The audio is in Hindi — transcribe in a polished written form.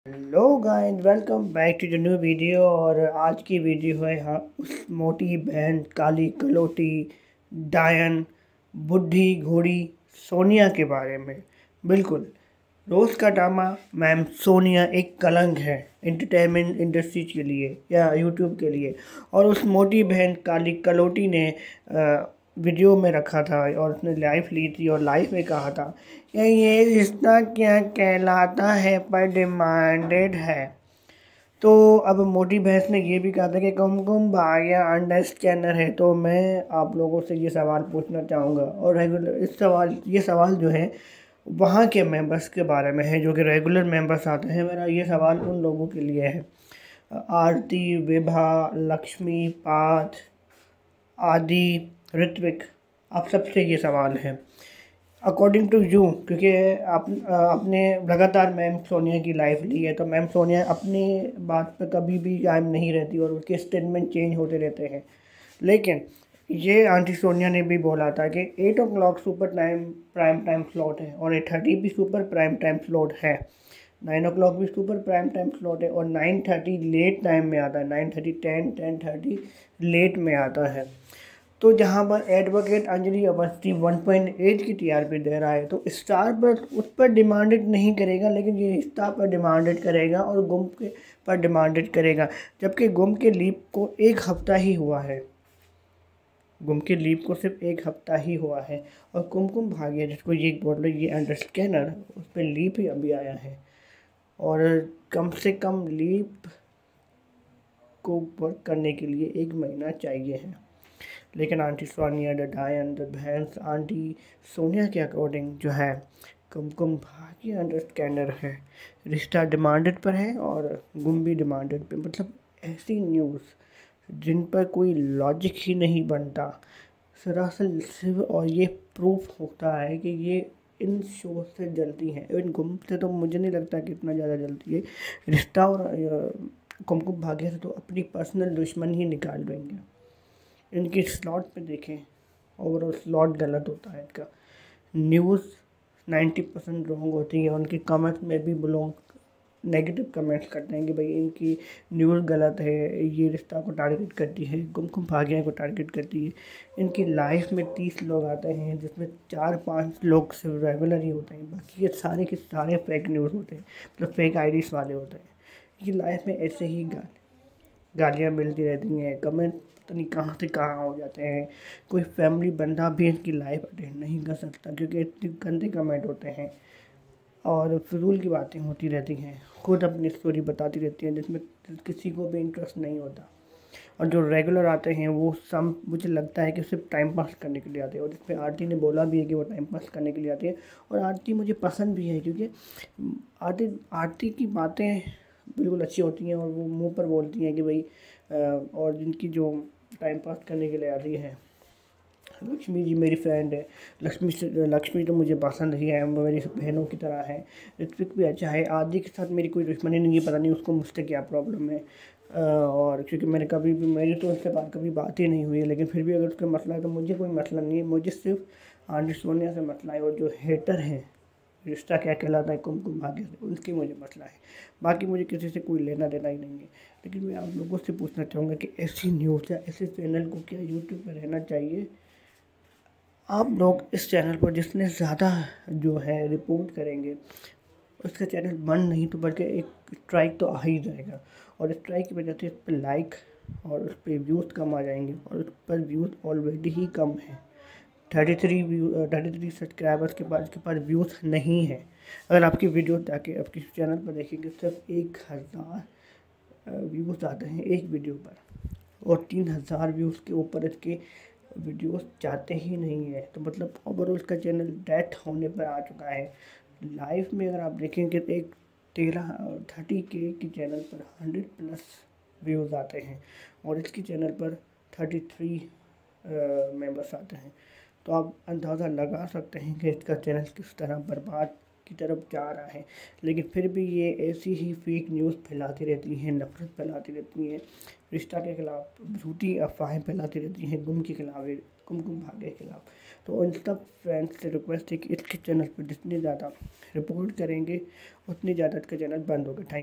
Hello guys, welcome back to the new video. और आज की वीडियो है उस मोटी बहन काली कलोटी डायन बुढ़ी घोड़ी सोनिया के बारे में। बिल्कुल, रोज़ का ड्रामा मैम सोनिया एक कलंक है एंटरटेनमेंट इंडस्ट्री के लिए या यूट्यूब के लिए। और उस मोटी बहन काली कलोटी ने वीडियो में रखा था और उसने लाइव ली थी और लाइव में कहा था ये रिश्ता क्या कहलाता है पर डिमांडेड है। तो अब मोटी भैंस ने ये भी कहा था कि कुमकुम भाग्य अंडर स्कैनर है। तो मैं आप लोगों से ये सवाल पूछना चाहूँगा और रेगुलर ये सवाल जो है वहाँ के मेंबर्स के बारे में है जो कि रेगुलर मेंबर्स आते हैं। मेरा ये सवाल उन लोगों के लिए है, आरती, विभा, लक्ष्मी, पाथ, आदि, ऋत्विक, आप सबसे ये सवाल है अकॉर्डिंग टू यू, क्योंकि आपने लगातार मैम सोनिया की लाइफ ली है। तो मैम सोनिया अपनी बात पर कभी भी कायम नहीं रहती और उनके स्टेटमेंट चेंज होते रहते हैं। लेकिन ये आंटी सोनिया ने भी बोला था कि 8 o'clock super prime time slot है और 8:30 भी सुपर प्राइम टाइम स्लॉट है, 9 o'clock भी सुपर प्राइम टाइम स्लॉट है और 9:30 लेट टाइम में आता है, 9:30 10:30 लेट में आता है। तो जहाँ पर एडवोकेट अंजलि अवस्थी 1.8 की टीआरपी दे रहा है तो स्टार पर उस पर डिमांडेड नहीं करेगा, लेकिन ये स्टार पर डिमांडेड करेगा और गुम के पर डिमांडेड करेगा। जबकि गुम के लीप को एक हफ्ता ही हुआ है, गुम के लीप को सिर्फ एक हफ्ता ही हुआ है। और कुमकुम भाग्य जिसको ये बोल रहे ये अंडर स्कैनर, उस पर लीप ही अभी आया है और कम से कम लीप को वर्क करने के लिए 1 महीना चाहिए है। लेकिन आंटी सोनिया द डायन द भैंस आंटी सोनिया के अकॉर्डिंग जो है कुमकुम भाग्य अंडर स्कैनर है, रिश्ता डिमांडेड पर है और गुम भी डिमांडेड पे। मतलब ऐसी न्यूज़ जिन पर कोई लॉजिक ही नहीं बनता सरासर सिर्फ, और ये प्रूफ होता है कि ये इन शो से जलती हैं। इन गुम से तो मुझे नहीं लगता कि इतना ज़्यादा जलती है। रिश्ता और कुमकुम भाग्य से तो अपनी पर्सनल दुश्मन ही निकाल देंगे। इनकी स्लॉट पे देखें, ओवरऑल स्लॉट गलत होता है इनका। न्यूज़ 90% रॉन्ग होती है। उनके कमेंट्स में भी लोग नेगेटिव कमेंट्स करते हैं कि भाई इनकी न्यूज़ गलत है, ये रिश्ता को टारगेट करती है, कुमकुम भाग्य को टारगेट करती है। इनकी लाइफ में 30 लोग आते हैं जिसमें 4-5 लोग सिर्फ रेगुलर ही होते हैं, बाकी ये सारे के सारे फेक न्यूज़ होते हैं, मतलब फेक आईडीज़ वाले होते हैं। ये लाइफ में ऐसे ही गालियाँ मिलती रहती हैं, कमेंट पता नहीं कहाँ से कहाँ हो जाते हैं। कोई फैमिली बंदा भी इनकी लाइफ अटेंड नहीं कर सकता क्योंकि इतने गंदे कमेंट होते हैं और फिजूल की बातें होती रहती हैं। खुद अपनी स्टोरी बताती रहती हैं जिसमें किसी को भी इंटरेस्ट नहीं होता। और जो रेगुलर आते हैं वो सब मुझे लगता है कि सिर्फ टाइम पास करने के लिए आते हैं। और जिसमें आरती ने बोला भी है कि वो टाइम पास करने के लिए आती है और आरती मुझे पसंद भी है क्योंकि आरती की बातें बिल्कुल अच्छी होती हैं और वो मुंह पर बोलती हैं कि भाई और जिनकी जो टाइम पास करने के लिए आती है। लक्ष्मी जी मेरी फ्रेंड है, लक्ष्मी तो मुझे पसंद ही है, मेरी बहनों की तरह है। ऋत्विक भी अच्छा है। आदि के साथ मेरी कोई दुश्मनी नहीं है, पता नहीं उसको मुझसे क्या प्रॉब्लम है। और क्योंकि मैंने कभी भी, मेरी तो उससे कभी बात ही नहीं हुई है, लेकिन फिर भी अगर उसका मसला है तो मुझे कोई मसला नहीं है। मुझे सिर्फ आंटी सोनिया से मसला है और जो हेटर हैं रिश्ता क्या कहलाता है कुमकुम भाग्य से, उनकी मुझे मसला है। बाकी मुझे किसी से कोई लेना देना ही नहीं है। लेकिन मैं आप लोगों से पूछना चाहूँगा कि ऐसी न्यूज़ या ऐसे चैनल को क्या यूट्यूब पर रहना चाहिए? आप लोग इस चैनल पर जितने ज़्यादा जो है रिपोर्ट करेंगे उसका चैनल बंद नहीं तो बल्कि एक स्ट्राइक तो आ ही जाएगा। और स्ट्राइक की वजह से इस पर लाइक और उस पर व्यूज़ कम आ जाएंगे और उस पर व्यूज़ ऑलरेडी ही कम है। 33 सब्सक्राइबर्स के पास व्यूज़ नहीं है। अगर आपकी वीडियो जाके आपके चैनल पर देखेंगे सिर्फ 1000 व्यूज़ आते हैं एक वीडियो पर और 3000 व्यूज़ के ऊपर इसके वीडियोस जाते ही नहीं है। तो मतलब ओवरऑल इसका चैनल डेथ होने पर आ चुका है। लाइव में अगर आप देखेंगे तो एक 30K की चैनल पर 100+ व्यूज़ आते हैं और इसकी चैनल पर 33 मेंबर्स आते हैं। तो आप अंदाज़ा लगा सकते हैं कि इसका चैनल किस तरह बर्बाद की तरफ जा रहा है। लेकिन फिर भी ये ऐसी ही फेक न्यूज़ फैलाती रहती हैं, नफरत फैलाती रहती हैं, रिश्ता के खिलाफ झूठी अफवाहें फैलाती रहती हैं, गुम के खिलाफ, कुमकुम भाग्य के खिलाफ। तो उन सब फ्रेंड्स से रिक्वेस्ट है कि इसके चैनल पर जितनी ज़्यादा रिपोर्ट करेंगे उतनी ज़्यादा इसका चैनल बंद होगा। थैंक